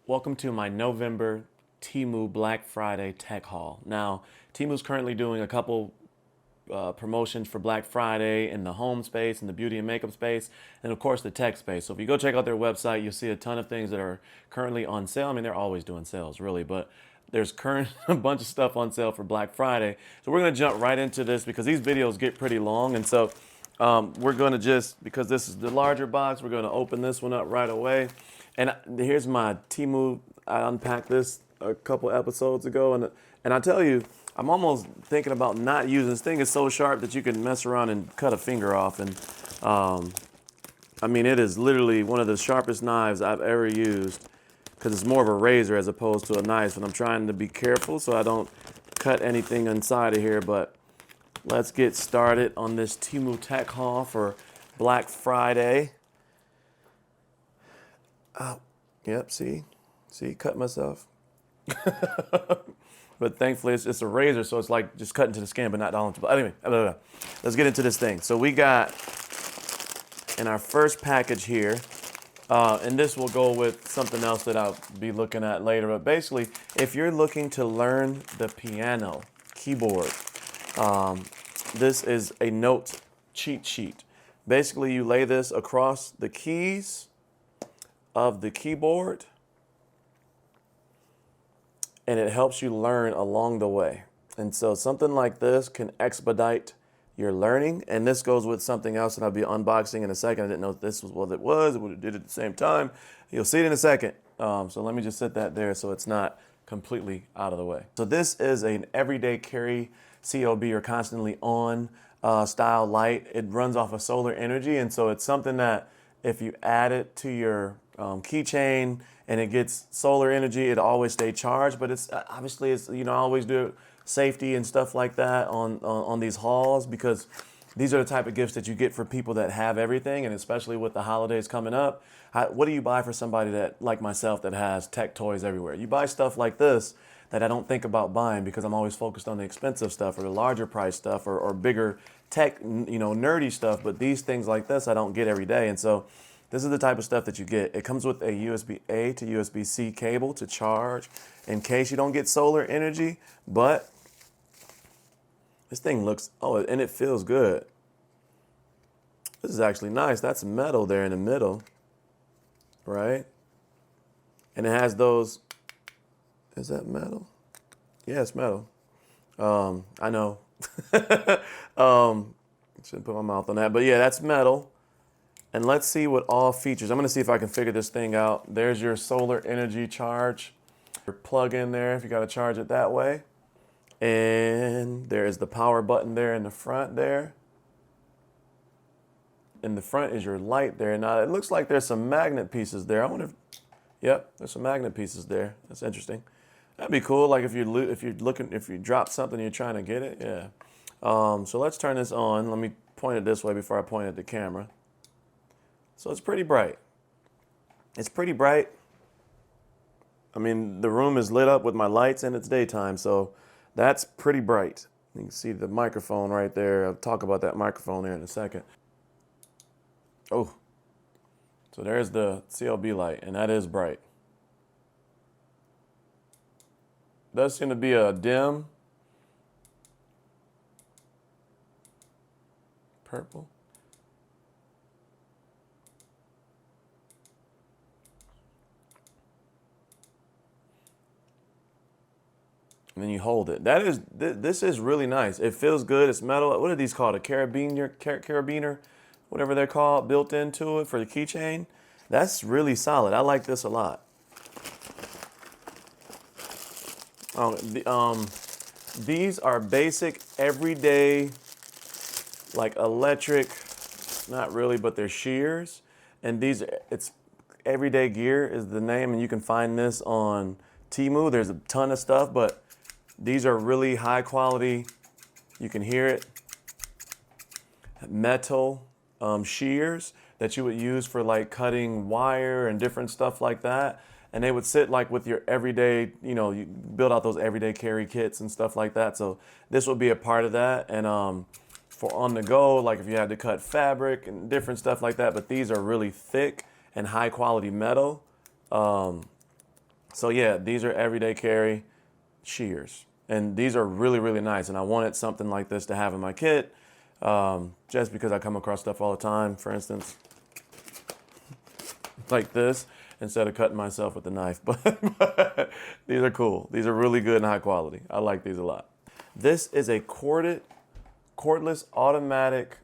Welcome to my November Temu Black Friday Tech Haul. Now, Temu's currently doing a couple promotions for Black Friday in the home space, in the beauty and makeup space, and of course the tech space. So if you go check out their website, you'll see a ton of things that are currently on sale. I mean, they're always doing sales, really, but there's current a bunch of stuff on sale for Black Friday. So we're gonna jump right into this because these videos get pretty long, and so we're gonna just, because this is the larger box, we're gonna open this one up right away. And here's my Temu. I unpacked this a couple episodes ago, and I tell you, I'm almost thinking about not using this thing. Is so sharp that you can mess around and cut a finger off. And I mean, it is literally one of the sharpest knives I've ever used because it's more of a razor as opposed to a knife. And I'm trying to be careful so I don't cut anything inside of here. But let's get started on this Temu Tech haul for Black Friday. Oh, yep, see, cut myself. But thankfully it's a razor, so it's like just cutting to the skin, but not all into. But anyway, let's get into this thing. So we got in our first package here, and this will go with something else that I'll be looking at later. But basically, if you're looking to learn the piano keyboard, this is a note cheat sheet. Basically, you lay this across the keys of the keyboard, and it helps you learn along the way. And so something like this can expedite your learning. And this goes with something else that I'll be unboxing in a second. I didn't know this was what it was. We did it at the same time. You'll see it in a second. So let me just set that there so it's not completely out of the way. So this is an everyday carry COB, or constantly on style light. It runs off of solar energy. And so it's something that if you add it to your keychain and it gets solar energy, it always stay charged. But it's obviously, it's, I always do safety and stuff like that on these hauls, because these are the type of gifts that you get for people that have everything, and especially with the holidays coming up. What do you buy for somebody that, like myself, that has tech toys everywhere? You buy stuff like this that I don't think about buying because I'm always focused on the expensive stuff or the larger price stuff or bigger tech, nerdy stuff. But these things like this I don't get every day, and so this is the type of stuff that you get. It comes with a USB-A to USB-C cable to charge in case you don't get solar energy. But this thing looks, and it feels good. This is actually nice. That's metal there in the middle, right? And it has those, is that metal? Yeah, it's metal. I know. Shouldn't put my mouth on that, but yeah, that's metal. And let's see what all features. I'm gonna see if I can figure this thing out. There's your solar energy charge. Your plug in there if you gotta charge it that way. And there is the power button there in the front there. In the front is your light there. Now it looks like there's some magnet pieces there. I wonder if, yep, there's some magnet pieces there. That's interesting. That'd be cool. Like if you drop something and you're trying to get it, yeah. So let's turn this on. Let me point it this way before I point at the camera. So it's pretty bright. It's pretty bright. I mean, the room is lit up with my lights and it's daytime, so that's pretty bright. You can see the microphone right there. I'll talk about that microphone here in a second. Oh, so there's the CLB light, and that is bright. Does seem to be a dim purple. And then you hold it. This is really nice. It feels good. It's metal. What are these called? A carabiner, whatever they're called, built into it for the keychain. That's really solid. I like this a lot. These are basic, everyday, like electric, not really, but they're shears. And it's everyday gear is the name, and you can find this on Temu. There's a ton of stuff, but these are really high quality. You can hear it. Metal shears that you would use for like cutting wire and different stuff like that. And they would sit like with your everyday, you build out those everyday carry kits and stuff like that. So this would be a part of that. And for on the go, like if you had to cut fabric and different stuff like that. But these are really thick and high quality metal. So yeah, these are everyday carry shears. And these are really, really nice. And I wanted something like this to have in my kit, just because I come across stuff all the time. For instance, like this, instead of cutting myself with a knife. But these are cool. These are really good and high quality. I like these a lot. This is a cordless automatic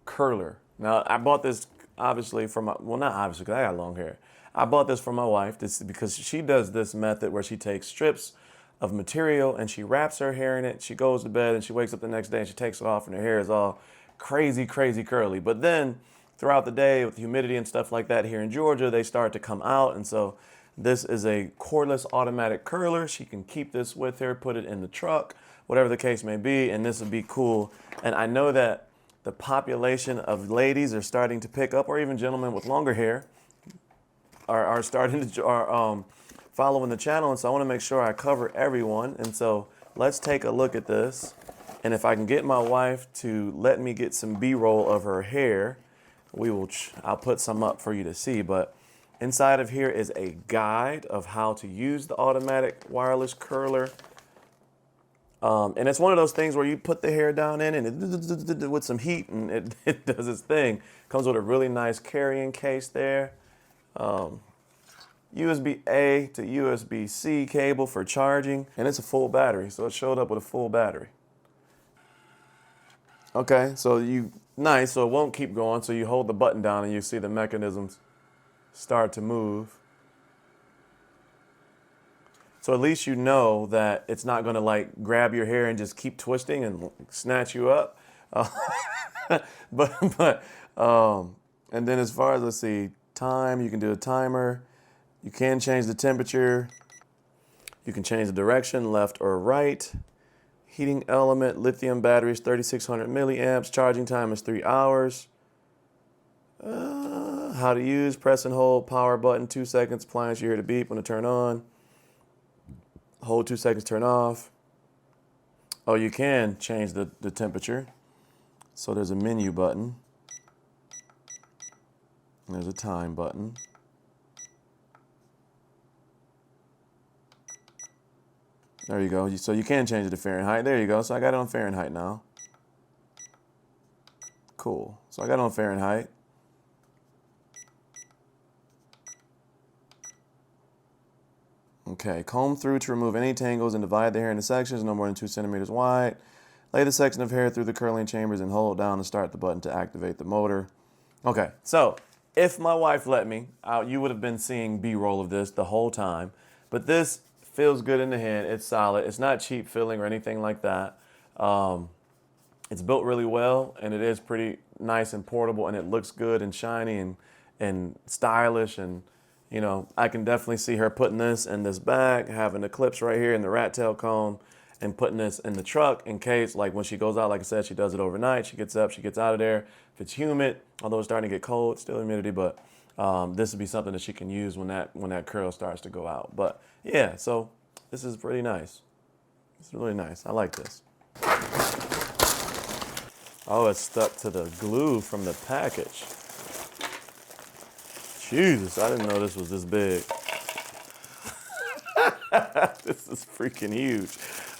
curler. Now, I bought this obviously from my, well, not obviously because I got long hair. I bought this for my wife because she does this method where she takes strips of material and she wraps her hair in it. She goes to bed and she wakes up the next day and she takes it off and her hair is all crazy, crazy curly. But then throughout the day with humidity and stuff like that here in Georgia, they start to come out. And so this is a cordless automatic curler. She can keep this with her, put it in the truck, whatever the case may be, and this would be cool. And I know that the population of ladies are starting to pick up, or even gentlemen with longer hair are starting to following the channel, and so I want to make sure I cover everyone. And so let's take a look at this, and if I can get my wife to let me get some B-roll of her hair, I'll put some up for you to see. But inside of here is a guide of how to use the automatic wireless curler. And it's one of those things where you put the hair down in and with some heat and it does its thing. Comes with a really nice carrying case there. USB-A to USB-C cable for charging, and it's a full battery, so it showed up with a full battery. Okay, so nice, so it won't keep going, so you hold the button down and you see the mechanisms start to move. So at least you know that it's not gonna like grab your hair and just keep twisting and snatch you up. And then as far as, let's see, time, you can do a timer. You can change the temperature. You can change the direction, left or right. Heating element, lithium batteries, 3,600 milliamps. Charging time is 3 hours. How to use, press and hold, power button, 2 seconds, appliance, you hear the beep when it turn on. Hold 2 seconds, turn off. Oh, you can change the temperature. So there's a menu button. There's a time button. There you go. So you can change it to Fahrenheit. There you go. So I got it on Fahrenheit now. Cool. So I got it on Fahrenheit. Okay, comb through to remove any tangles and divide the hair into sections no more than 2 centimeters wide. Lay the section of hair through the curling chambers and hold down to start the button to activate the motor. Okay, so if my wife let me, you would have been seeing B-roll of this the whole time. But this feels good in the hand. It's solid. It's not cheap filling or anything like that. It's built really well, and it is pretty nice and portable, and it looks good and shiny and stylish. And you know, I can definitely see her putting this in this bag, having the clips right here in the rat tail comb, and putting this in the truck in case, like when she goes out, like I said, she does it overnight. She gets up, she gets out of there. If it's humid, although it's starting to get cold, still humidity, but this would be something that she can use when that curl starts to go out. But yeah, so this is pretty nice. It's really nice. I like this. Oh, it's stuck to the glue from the package. Jesus, I didn't know this was this big. This is freaking huge.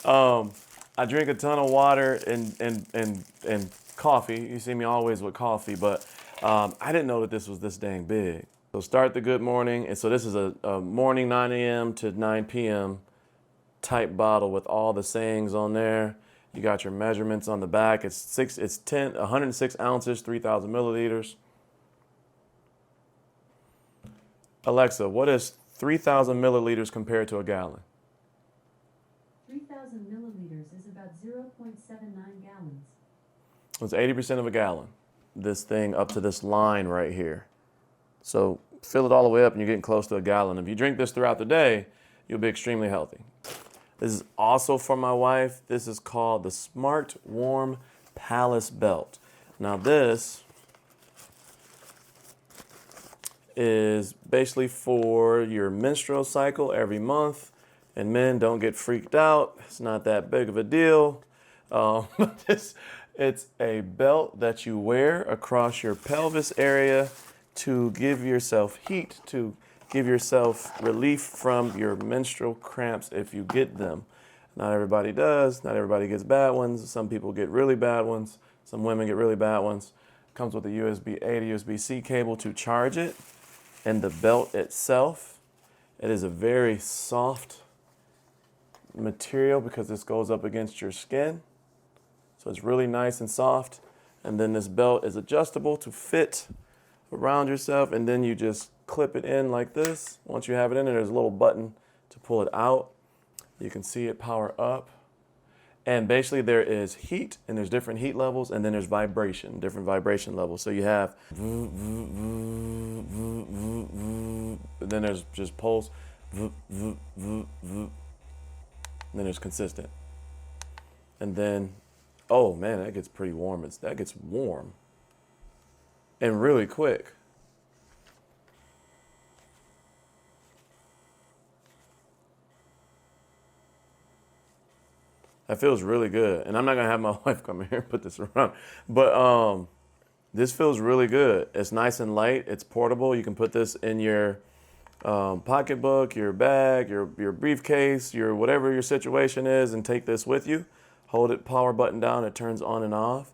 I drink a ton of water and coffee. You see me always with coffee, but I didn't know that this was this dang big. So start the good morning. And so this is a morning 9 a.m. to 9 p.m. type bottle with all the sayings on there. You got your measurements on the back. It's 106 ounces, 3,000 milliliters. Alexa, what is 3,000 milliliters compared to a gallon? 3,000 milliliters is about 0.79 gallons. It's 80% of a gallon, this thing up to this line right here. So fill it all the way up and you're getting close to a gallon. If you drink this throughout the day, you'll be extremely healthy. This is also for my wife. This is called the Smart Warm Palace Belt. Now this is basically for your menstrual cycle every month. And men, don't get freaked out. It's not that big of a deal. It's a belt that you wear across your pelvis area to give yourself heat, to give yourself relief from your menstrual cramps if you get them. Not everybody does. Not everybody gets bad ones. Some people get really bad ones. Some women get really bad ones. Comes with a USB-A to USB-C cable to charge it, and the belt itself. It is a very soft material because this goes up against your skin. So it's really nice and soft. And then this belt is adjustable to fit around yourself, and then you just clip it in like this. Once you have it in there's a little button to pull it out. You can see it power up. And basically there is heat, and there's different heat levels, and then there's vibration, different vibration levels. So you have, and then there's just pulse, and then there's consistent. And then, oh man, that gets pretty warm. That gets warm and really quick. That feels really good. And I'm not gonna have my wife come in here and put this around. But this feels really good. It's nice and light. It's portable. You can put this in your pocketbook, your bag, your briefcase, your whatever your situation is, and take this with you. Hold it, power button down, it turns on and off.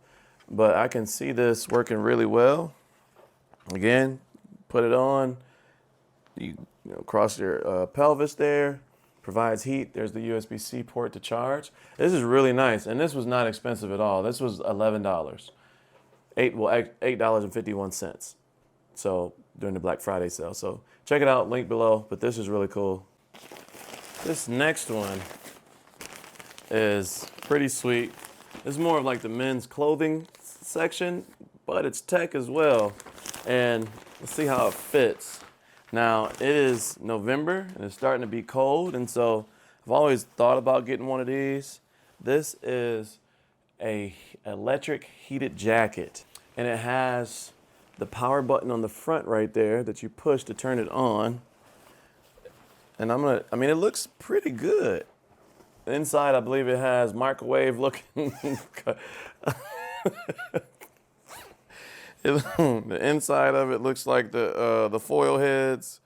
But I can see this working really well. Again, put it on. You cross your pelvis there. Provides heat. There's the USB-C port to charge. This is really nice, and this was not expensive at all. This was $11, $8.51. So during the Black Friday sale. So check it out, link below. But this is really cool. This next one is pretty sweet. This is more of like the men's clothing section, but it's tech as well. And let's see how it fits. Now, it is November, and it's starting to be cold, and so I've always thought about getting one of these. This is a electric heated jacket, and it has the power button on the front right there that you push to turn it on. And it looks pretty good. Inside, I believe it has microwave looking. The inside of it looks like the foil heads.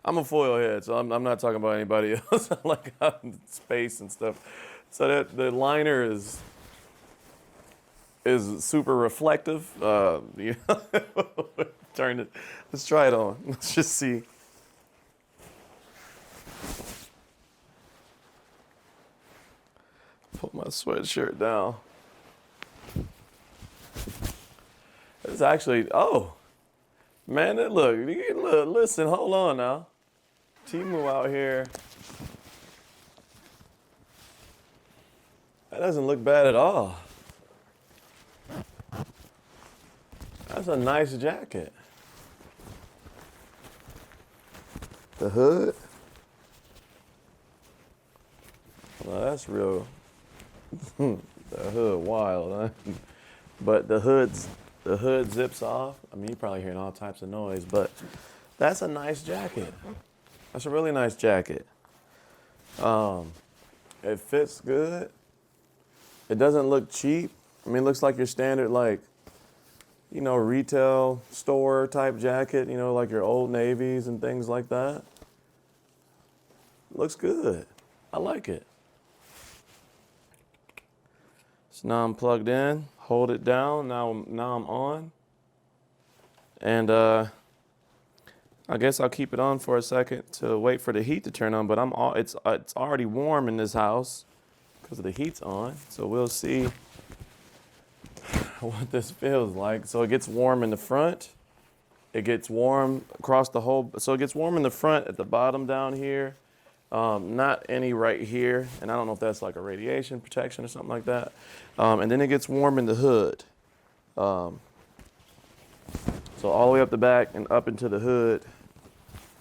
I'm a foil head, so I'm not talking about anybody else. I like out in space and stuff. So that the liner is super reflective. Turn it. Let's try it on. Let's just see. Put my sweatshirt down. It's actually, oh, man, look, listen, hold on now. Temu out here. That doesn't look bad at all. That's a nice jacket. The hood. Well, that's real. The hood wild, huh? But the hood zips off. I mean, you're probably hearing all types of noise, but that's a nice jacket. That's a really nice jacket. It fits good. It doesn't look cheap. I mean, it looks like your standard, like, retail store type jacket, like your Old Navies and things like that. Looks good. I like it. So now I'm plugged in. Hold it down. Now I'm on. And I guess I'll keep it on for a second to wait for the heat to turn on. But it's already warm in this house because the heat's on. So we'll see what this feels like. So it gets warm in the front. It gets warm across the whole. So it gets warm in the front, at the bottom down here. Not any right here, and I don't know if that's like a radiation protection or something like that. And then it gets warm in the hood. So all the way up the back and up into the hood,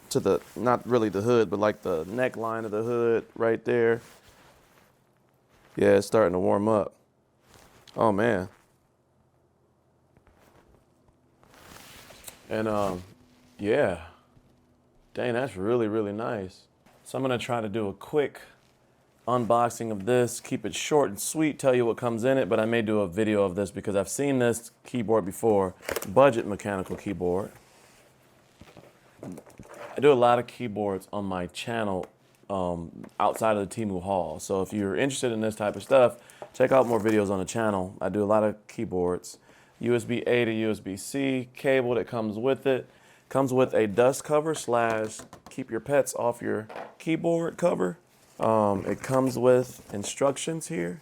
to the, not really the hood, but like the neckline of the hood right there. Yeah, it's starting to warm up. Oh man. And yeah, dang, that's really, really nice. So I'm gonna try to do a quick unboxing of this, keep it short and sweet, tell you what comes in it, but I may do a video of this because I've seen this keyboard before, budget mechanical keyboard. I do a lot of keyboards on my channel outside of the Temu haul. So if you're interested in this type of stuff, check out more videos on the channel. I do a lot of keyboards. USB-A to USB-C cable that comes with it. Comes with a dust cover slash keep your pets off your keyboard cover. It comes with instructions here.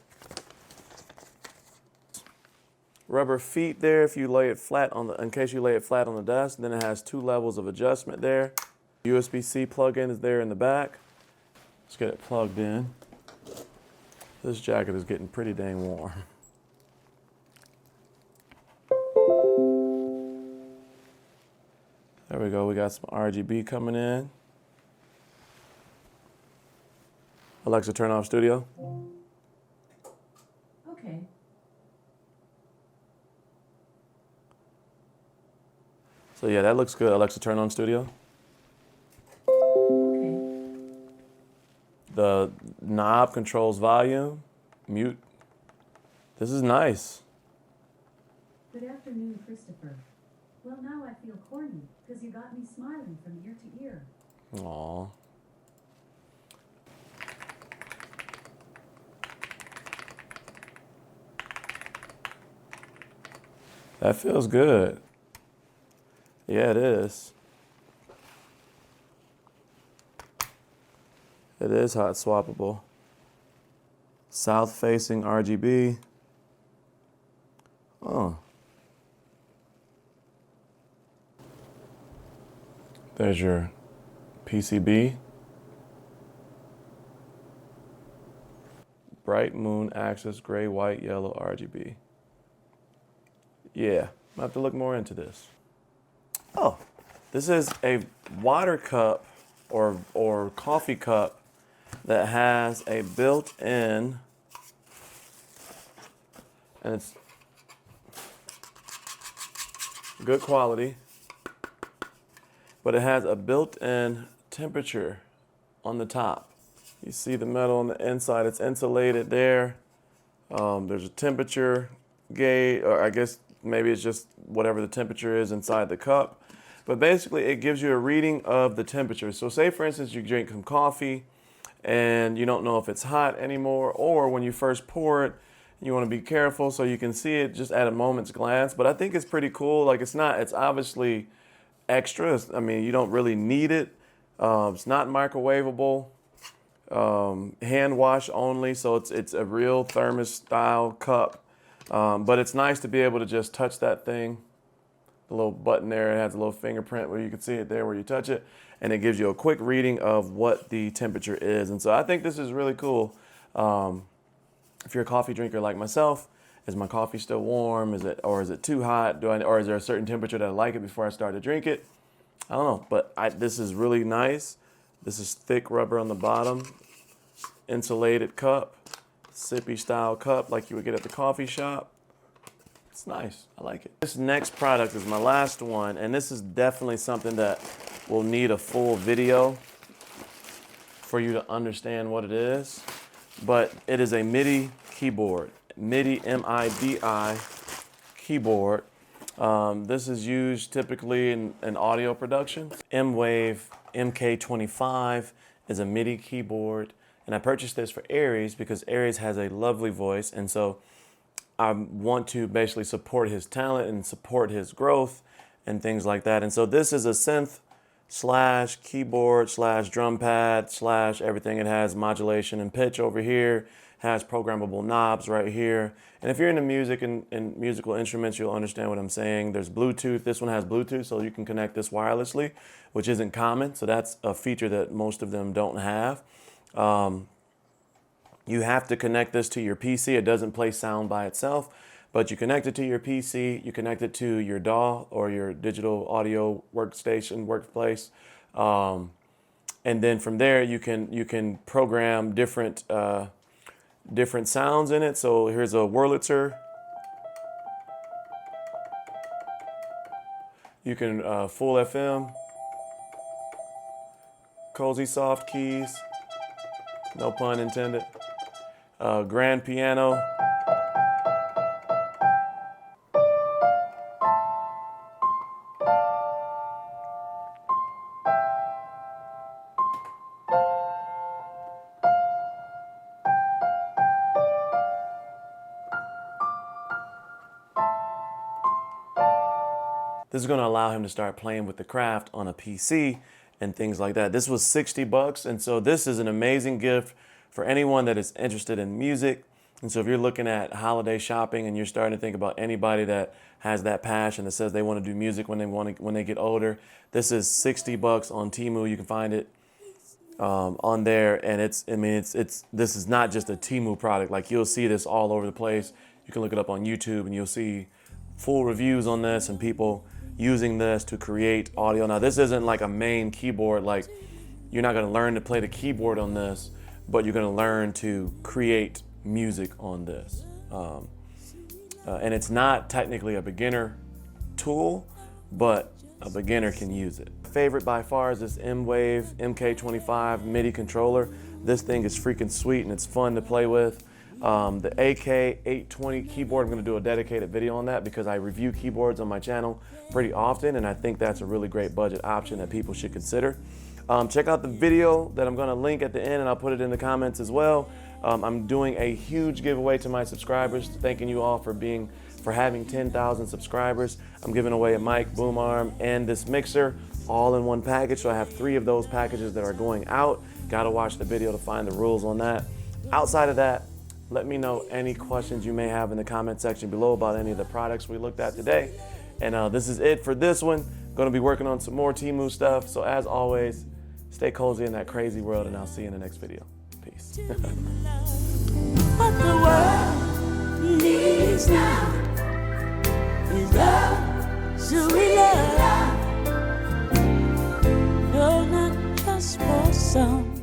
Rubber feet there if you lay it flat on the, in case you lay it flat on the desk. Then it has 2 levels of adjustment there. USB-C plug-in is there in the back. Let's get it plugged in. This jacket is getting pretty dang warm. There we go, we got some RGB coming in. Alexa, turn off studio. Okay. So yeah, that looks good. Alexa, turn on studio. Okay. The knob controls volume, mute. This is nice. Good afternoon, Christopher. Well, now I feel corny, because you got me smiling from ear to ear. Aw. That feels good. Yeah, it is. It is hot swappable. South facing RGB. Oh. There's your PCB. Bright moon axis, gray, white, yellow, RGB. Yeah, I have to look more into this. Oh, this is a water cup or coffee cup that has a built-in, and it's good quality, but it has a built-in temperature on the top. You see the metal on the inside, it's insulated there. There's a temperature gauge, or I guess maybe it's just whatever the temperature is inside the cup. But basically it gives you a reading of the temperature. So say for instance you drink some coffee and you don't know if it's hot anymore, or when you first pour it, you want to be careful so you can see it just at a moment's glance. But I think it's pretty cool. Like it's obviously extra. I mean, you don't really need it. It's not microwavable. Hand wash only, so it's a real thermos style cup. But it's nice to be able to just touch that thing. The little button there, it has a little fingerprint where you can see it there where you touch it, and it gives you a quick reading of what the temperature is. And so I think this is really cool. If you're a coffee drinker like myself, is my coffee still warm? Is it too hot? Or is there a certain temperature that I like it before I start to drink it? I don't know, but this is really nice. This is thick rubber on the bottom, insulated cup, sippy style cup like you would get at the coffee shop. It's nice, I like it. This next product is my last one, and this is definitely something that will need a full video for you to understand what it is. But it is a MIDI keyboard, MIDI, M-I-D-I keyboard. This is used typically in audio production. M-Wave MK25 is a MIDI keyboard, and I purchased this for Aries because Aries has a lovely voice, and so I want to basically support his talent and support his growth and things like that. And so this is a synth slash keyboard slash drum pad slash everything. It has modulation and pitch over here, has programmable knobs right here. And if you're into music and musical instruments, you'll understand what I'm saying. There's Bluetooth. This one has Bluetooth, so you can connect this wirelessly, which isn't common. So that's a feature that most of them don't have. You have to connect this to your PC. It doesn't play sound by itself, but you connect it to your PC, you connect it to your DAW or your digital audio workstation, workplace. And then from there, you can program different sounds in it. So here's a Wurlitzer. You can full FM, cozy soft keys, no pun intended. Grand piano. This is going to allow him to start playing with the craft on a PC and things like that. This was $60, and so this is an amazing gift for anyone that is interested in music. And so if you're looking at holiday shopping and you're starting to think about anybody that has that passion that says they want to do music when they get older, this is $60 on Temu. You can find it on there, and this is not just a Temu product. Like, you'll see this all over the place. You can look it up on YouTube and you'll see full reviews on this and people using this to create audio. Now, this isn't like a main keyboard. Like, you're not going to learn to play the keyboard on this, but you're going to learn to create music on this. And it's not technically a beginner tool, but a beginner can use it. Favorite by far is this M-Wave MK25 MIDI controller. This thing is freaking sweet and it's fun to play with. The AK820 keyboard, I'm going to do a dedicated video on that because I review keyboards on my channel pretty often, and I think that's a really great budget option that people should consider. Check out the video that I'm going to link at the end, and I'll put it in the comments as well. I'm doing a huge giveaway to my subscribers, thanking you all for having 10,000 subscribers. I'm giving away a mic, boom arm, and this mixer all in one package. So I have 3 of those packages that are going out. Got to watch the video to find the rules on that. Outside of that, let me know any questions you may have in the comment section below about any of the products we looked at today. And this is it for this one. Going to be working on some more Temu stuff. So as always, stay cozy in that crazy world, and I'll see you in the next video. Peace. What the world needs now is love, sweet love. No, not just for some.